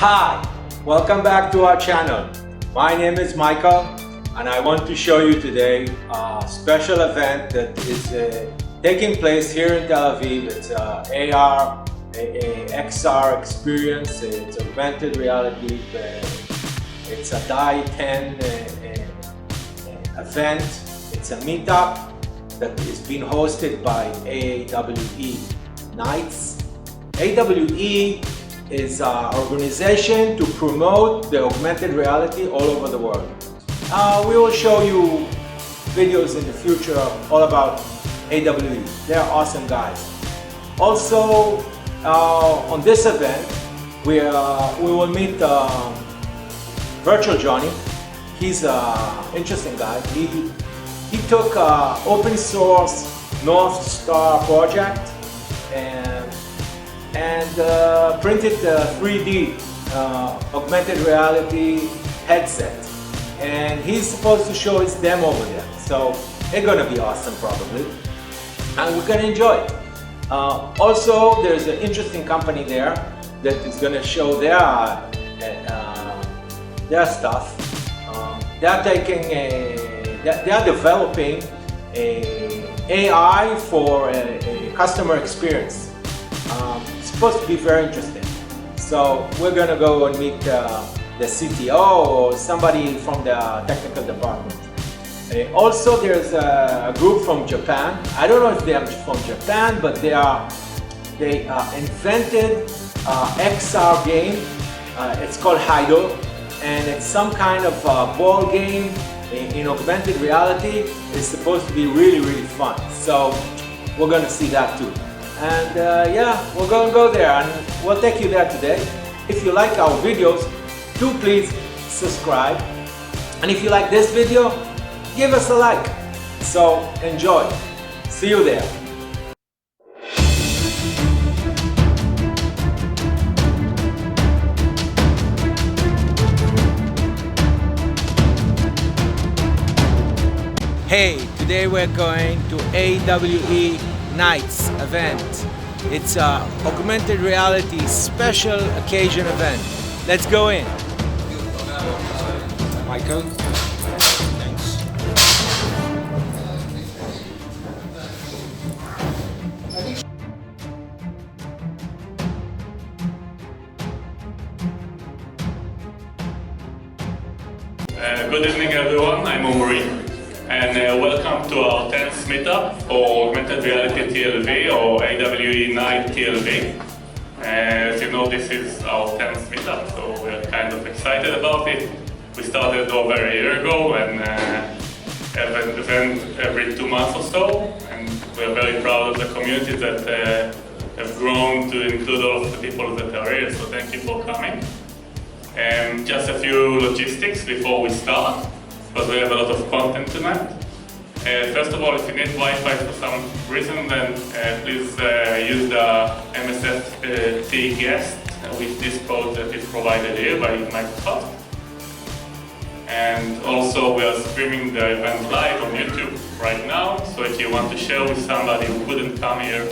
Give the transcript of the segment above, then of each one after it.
Hi, welcome back to our channel. My name is Michael and I want to show you today a special event that is taking place here in Tel Aviv. It's a AR, XR experience, it's augmented reality, it's a DAI 10 event, it's a meetup that is being hosted by AWE Nite. AWE is an organization to promote the augmented reality all over the world. We will show you videos in the future all about AWE. They're awesome guys. Also, on this event, we will meet Virtual Johnny. He's an interesting guy. He took open source North Star project and printed a 3D augmented reality headset, and he's supposed to show his demo over there. So it's gonna be awesome probably, and we're gonna enjoy it. Also, there's an interesting company there that is gonna show their stuff. They are developing a AI for a customer experience. It's supposed to be very interesting. So we're gonna go and meet the CTO or somebody from the technical department. Also, there's a group from Japan. I don't know if they're from Japan, but they invented XR game. It's called Hado, and it's some kind of ball game in augmented reality. It's supposed to be really, really fun. So we're gonna see that too. And yeah, we're gonna go there and we'll take you there today. If you like our videos, do please subscribe. And if you like this video, give us a like. So enjoy. See you there. Hey, today we're going to AWE Nite's event. It's an augmented reality special occasion event. Let's go in. Michael. Thanks. Good evening everyone, I'm Omri. And welcome to our 10th meetup for Augmented Reality TLV or AWE Nite TLV. As you know, this is our 10th meetup, so we're kind of excited about it. We started over a year ago and have an event every 2 months or so, and we're very proud of the community that have grown to include all of the people that are here, so thank you for coming. Just a few logistics before we start, because we have a lot of content tonight. First of all, if you need Wi-Fi for some reason, then please use the MSFT guest with this code that is provided here by Microsoft. And also, we are streaming the event live on YouTube right now, so if you want to share with somebody who couldn't come here,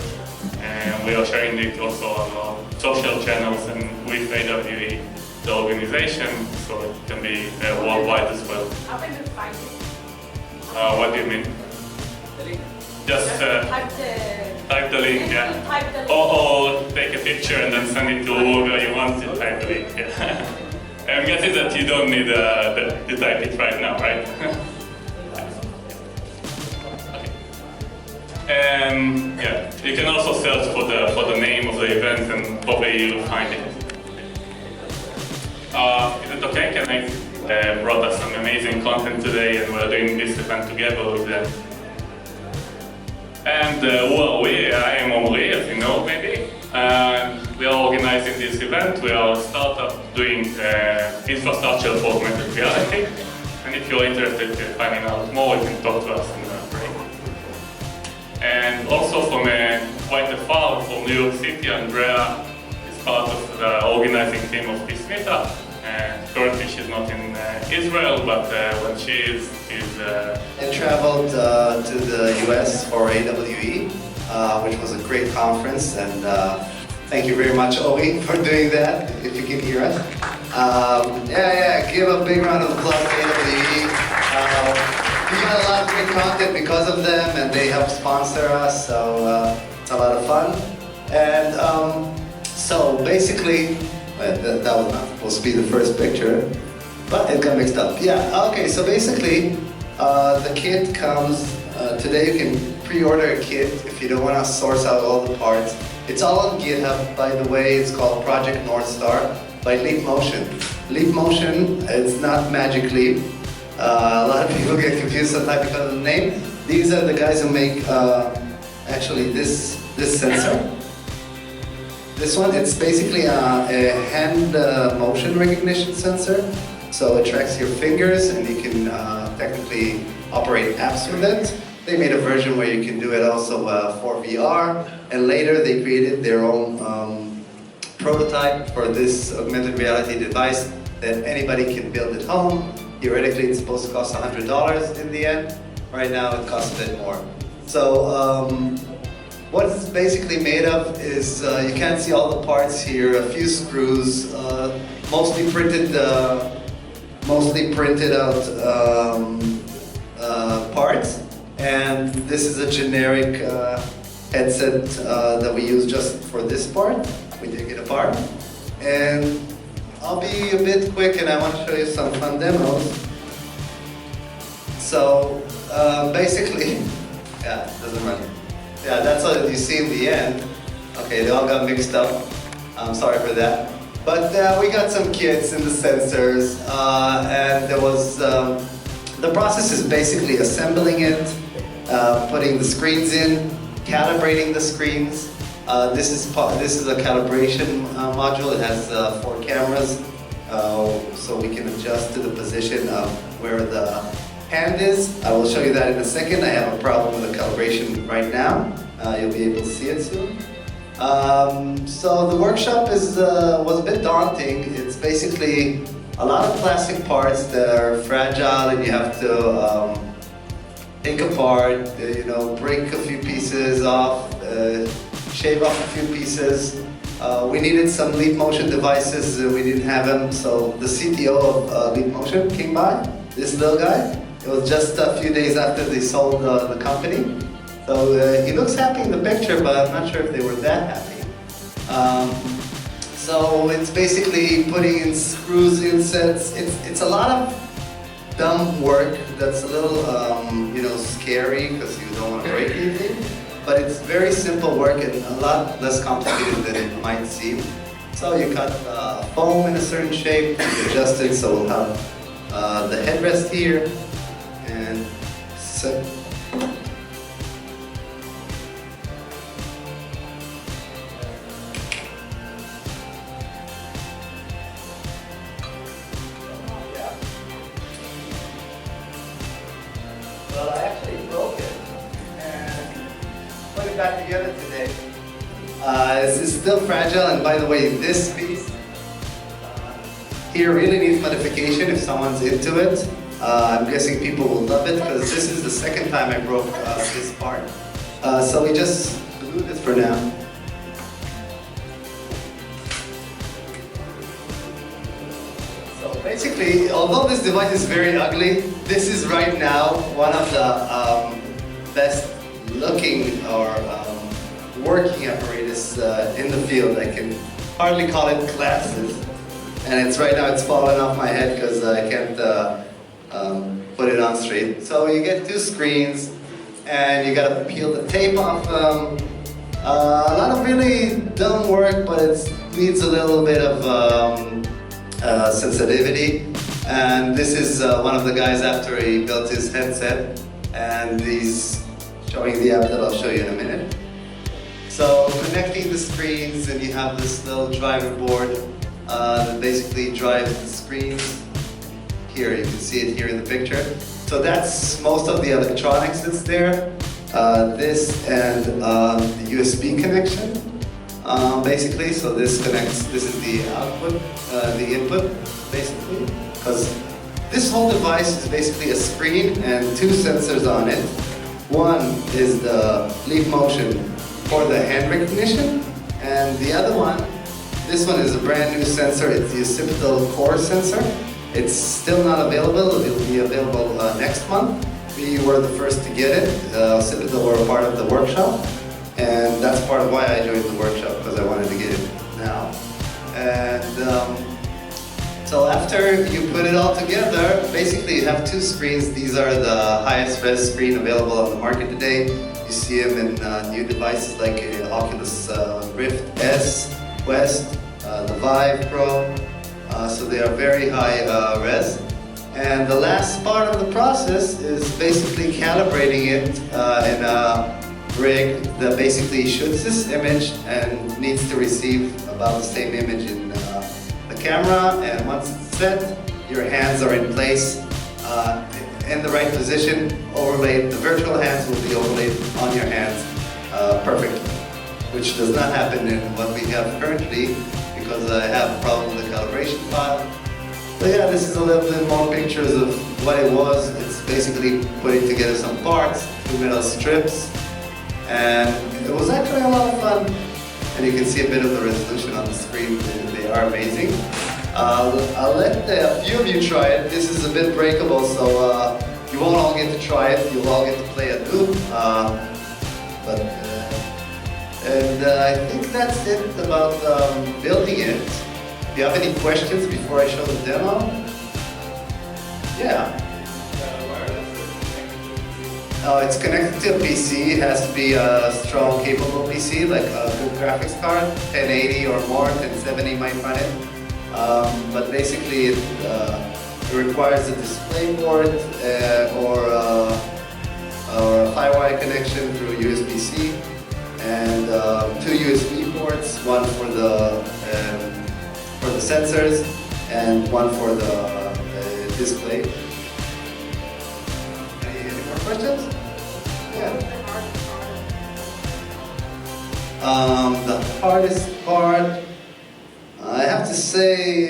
we are sharing it also on our social channels and with AWE, the organization, so it can be worldwide as well. How can you find it? What do you mean? The link. Just type the link, yeah. Type the link. Or take a picture and then send it to whoever you want to type the link. Yeah. I'm guessing that you don't need to type it right now, right? Okay. Yeah, you can also search for the name of the event and probably you'll find it. Is it okay? Can I brought us some amazing content today and we're doing this event together with them. And who are we? I am Omri, as you know maybe. We are organizing this event. We are a startup doing infrastructure for augmented reality. And if you're interested in finding out more, you can talk to us in the break. And also from quite afar, from New York City, Andrea is part of the organizing team of this meetup. Currently she's not in Israel, but when she is, she's... I traveled to the US for AWE, which was a great conference, and Thank you very much, Owi, for doing that, if you can hear us. Give a big round of applause to AWE. We got a lot of great content because of them, and they help sponsor us, so it's a lot of fun. And so basically, that was not supposed to be the first picture, but it got mixed up. Yeah, okay, so basically, the kit comes, today you can pre-order a kit if you don't want to source out all the parts. It's all on GitHub, by the way. It's called Project North Star by Leap Motion. Leap Motion, it's not Magic Leap. A lot of people get confused sometimes because of the name. These are the guys who make actually this sensor. This one, it's basically a hand motion recognition sensor. So it tracks your fingers and you can technically operate apps with it. They made a version where you can do it also for VR, and later they created their own prototype for this augmented reality device that anybody can build at home. Theoretically, it's supposed to cost $100 in the end. Right now, it costs a bit more. So, what it's basically made of is, you can't see all the parts here, a few screws, mostly printed out parts. And this is a generic headset that we use just for this part. We take it apart. And I'll be a bit quick and I want to show you some fun demos. So basically, yeah, it doesn't run. Yeah, that's what you see in the end. Okay, they all got mixed up. I'm sorry for that. But we got some kits in the sensors, and there was, the process is basically assembling it, putting the screens in, calibrating the screens. This is a calibration module. It has 4 cameras, so we can adjust to the position of where the hand is. I will show you that in a second. I have a problem with the calibration right now. You'll be able to see it soon. So the workshop was a bit daunting. It's basically a lot of plastic parts that are fragile and you have to take apart, break a few pieces off, shave off a few pieces. We needed some Leap Motion devices, we didn't have them, so the CTO of Leap Motion came by, this little guy. It was just a few days after they sold the company. So he looks happy in the picture, but I'm not sure if they were that happy. So it's basically putting in screws, insets. It's a lot of dumb work that's a little, scary because you don't want to break anything. But it's very simple work and a lot less complicated than it might seem. So you cut foam in a certain shape, you adjust it so we'll have the headrest here, and so. Well, I actually broke it and put it back together today. It's still fragile, and by the way, this piece here really needs modification if someone's into it. I'm guessing people will love it because this is the second time I broke this part. So we just glued it for now. So basically, although this device is very ugly, this is right now one of the best looking or working apparatus in the field. I can hardly call it glasses. And it's right now it's falling off my head because I can't put it on straight. So you get 2 screens and you gotta peel the tape off them. A lot of really dumb work, but it needs a little bit of sensitivity. And this is one of the guys after he built his headset, and he's showing the app that I'll show you in a minute. So connecting the screens, and you have this little driver board that basically drives the screens. Here, you can see it here in the picture. So that's most of the electronics that's there. This and the USB connection, basically. So this connects, this is the output, the input, basically. Because this whole device is basically a screen and 2 sensors on it. One is the Leap Motion for the hand recognition, And the other one, this one is a brand new sensor. It's the occipital core sensor. It's still not available. It will be available next month. We were the first to get it. Occipital were a part of the workshop. And that's part of why I joined the workshop, because I wanted to get it now. And so after you put it all together, basically you have two screens. These are the highest res screen available on the market today. You see them in new devices like Oculus Rift S, Quest, the Vive Pro. So they are very high res. And the last part of the process is basically calibrating it in a rig that basically shoots this image and needs to receive about the same image in the camera. And once it's set, your hands are in place in the right position, overlaid. The virtual hands will be overlaid on your hands perfectly, which does not happen in what we have currently because I have a problem with the calibration file. But yeah, this is a little bit more pictures of what it was. It's basically putting together some parts, 2 metal strips, and it was actually a lot of fun. And you can see a bit of the resolution on the screen. They are amazing. I'll let a few of you try it. This is a bit breakable, so you won't all get to try it. You'll all get to play a loop. I think that's it about building it. Do you have any questions before I show the demo? Yeah. It's connected to a PC. It has to be a strong, capable PC, like a good graphics card, 1080 or more, 1070 might run it. But basically, it requires a display port or a FireWire connection through USB-C, and 2 USB ports, one for the sensors and one for the display. Any more questions? Yeah. The hardest part, I have to say,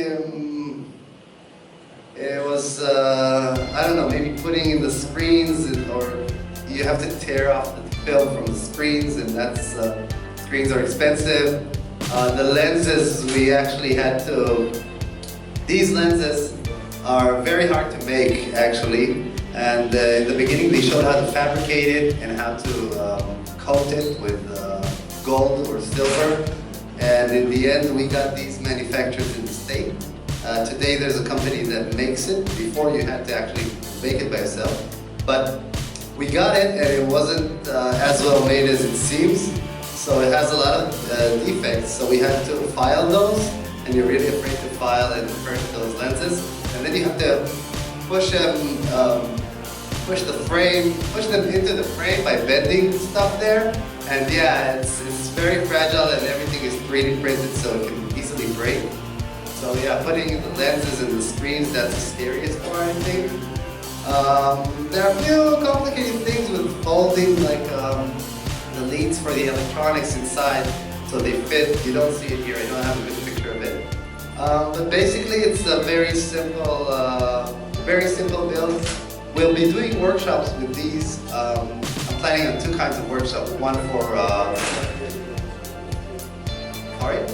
it was, I don't know, maybe putting in the screens, or you have to tear off the film from the screens, and that's, screens are expensive. The lenses, we actually had to, these lenses are very hard to make actually, and in the beginning they showed how to fabricate it and how to coat it with gold or silver, and in the end we got these manufactured in the States. Today there's a company that makes it. Before you had to actually make it by yourself, but we got it and it wasn't as well made as it seems. So it has a lot of defects, so we had to file those, and you're really afraid to file and print those lenses. And then you have to push them, push them into the frame by bending stuff there. And yeah, it's very fragile and everything is 3D printed, so it can easily break. So yeah, putting the lenses and the screens, that's the scariest part, I think. There are a few complicated things with folding, like the leads for the electronics inside, so they fit. You don't see it here, I don't have a good picture of it. But basically it's a very simple build. We'll be doing workshops with these. I'm planning on 2 kinds of workshops. One for, sorry?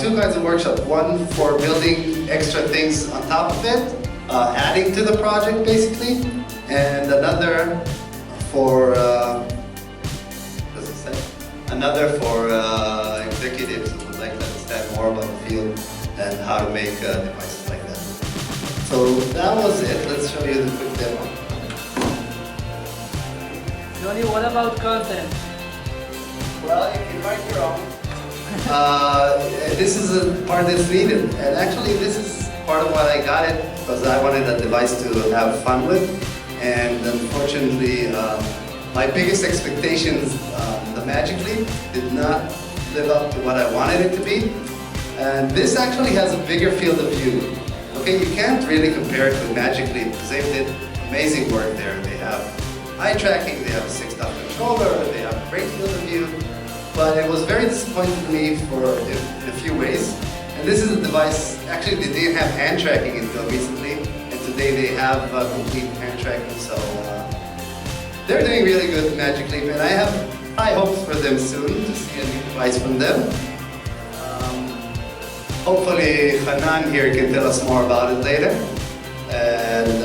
2 kinds of workshops. One for building extra things on top of it, adding to the project basically, and another for, another for executives who would like to understand more about the field and how to make devices like that. So that was it. Let's show you the quick demo. Johnny, what about content? Well, you can write your own. This is a part that's needed, and actually this is part of why I got it, because I wanted a device to have fun with, and unfortunately my biggest expectations, the Magic Leap, did not live up to what I wanted it to be. And this actually has a bigger field of view. Okay, you can't really compare it with Magic Leap because they did amazing work there. They have eye tracking, they have a 6-dot controller, they have a great field of view. But it was very disappointing to me in a few ways. And this is a device, actually they didn't have hand tracking until recently, and today they have complete hand tracking, so they're doing really good with Magic Leap, and I have high hopes for them soon to see a new device from them. Hopefully Hanan here can tell us more about it later. And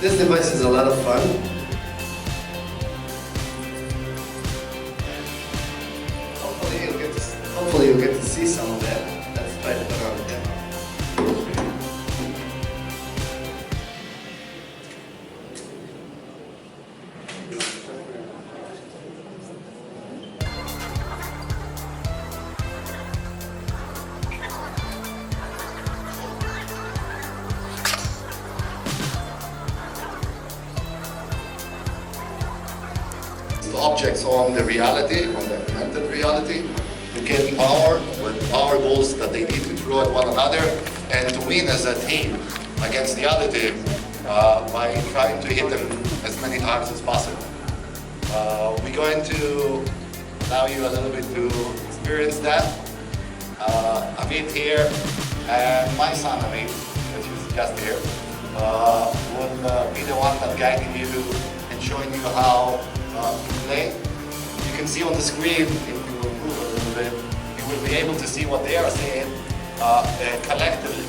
this device is a lot of fun. Hopefully you'll get to see some of that. Let's try to put on a demo. The objects on the reality, on the augmented reality, to gain power with power goals that they need to throw at one another and to win as a team against the other team by trying to hit them as many times as possible. We're going to allow you a little bit to experience that. Avent here and my son Avent, that is just here, will be the one that guiding you and showing you how to play. You can see on the screen, if you will move a little bit, you will be able to see what they are saying collectively.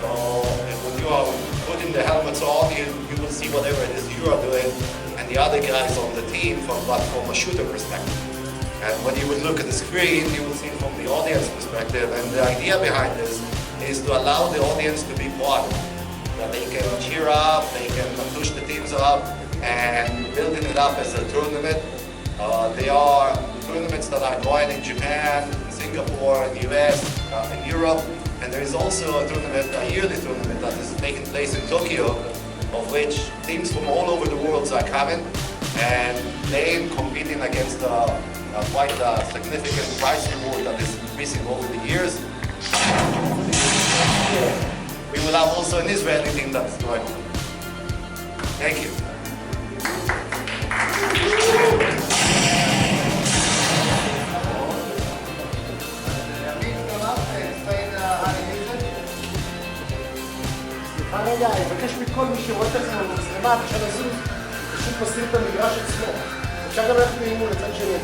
So when you are putting the helmets on, you will see whatever it is you are doing and the other guys on the team from a shooter perspective. And when you would look at the screen, you will see it from the audience perspective. And the idea behind this is to allow the audience to be part of it. That they can cheer up, they can push the teams up, and building it up as a tournament. They are tournaments that are going in Japan, in Singapore, in the US, in Europe, and there is also a tournament, a yearly tournament that is taking place in Tokyo, of which teams from all over the world are coming and playing, competing against quite a significant prize reward that is increasing over the years. We will have also an Israeli team that's going on. Thank you. רגע, אני מבקש מכל מי שרואה את עצמו במצלמה ושל לזוז, פשוט מסיר את המגרש עצמו. אפשר גם ללכת מאימון לצד שני.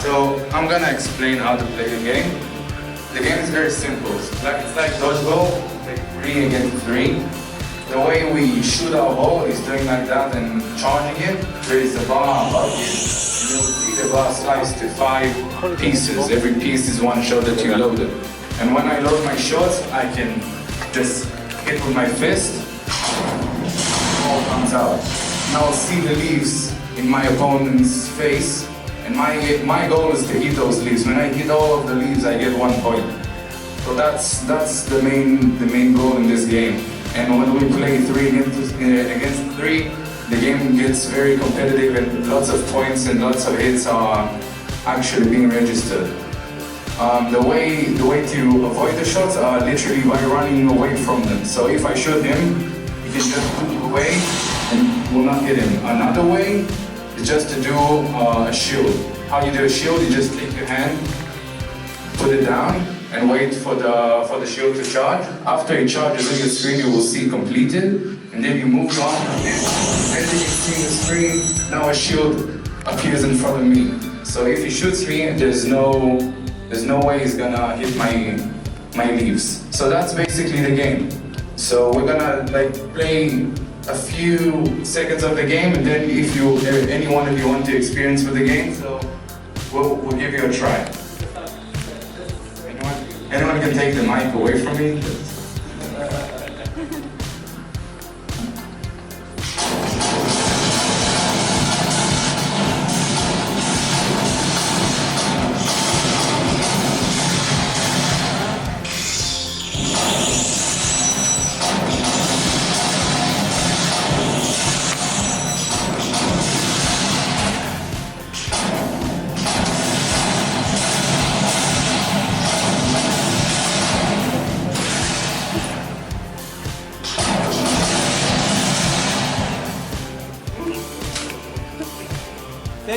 So I'm gonna explain how to play the game. The game is very simple. It's like dodgeball, like 3 against 3. The way we shoot our ball is doing like that and charging it. There is a bar above you. You'll see the bar sliced to 5 pieces. Every piece is one shot that you loaded. And when I load my shots, I can just hit with my fist. All comes out. Now I'll see the leaves in my opponent's face. And my goal is to hit those leaves. When I hit all of the leaves, I get 1 point. So that's the main goal in this game. And when we play 3 against 3, the game gets very competitive and lots of points and lots of hits are actually being registered. The way to avoid the shots are literally by running away from them. So if I shoot him, he can just move away and will not hit him. Another way is just to do a shield. How you do a shield? You just take your hand, put it down, and wait for the shield to charge. After it charges on your screen, you will see completed, and then you move on. And then you see the screen. Now a shield appears in front of me. So if he shoots me, there's no way he's gonna hit my leaves. So that's basically the game. So we're gonna like play a few seconds of the game, and then if any one of you want to experience with the game, so we'll give you a try. Anyone can take the mic away from me?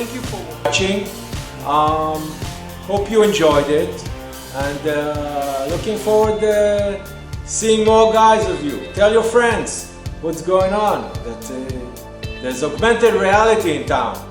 Thank you for watching. Hope you enjoyed it, and looking forward to seeing more guys of you. Tell your friends what's going on. That There's augmented reality in town.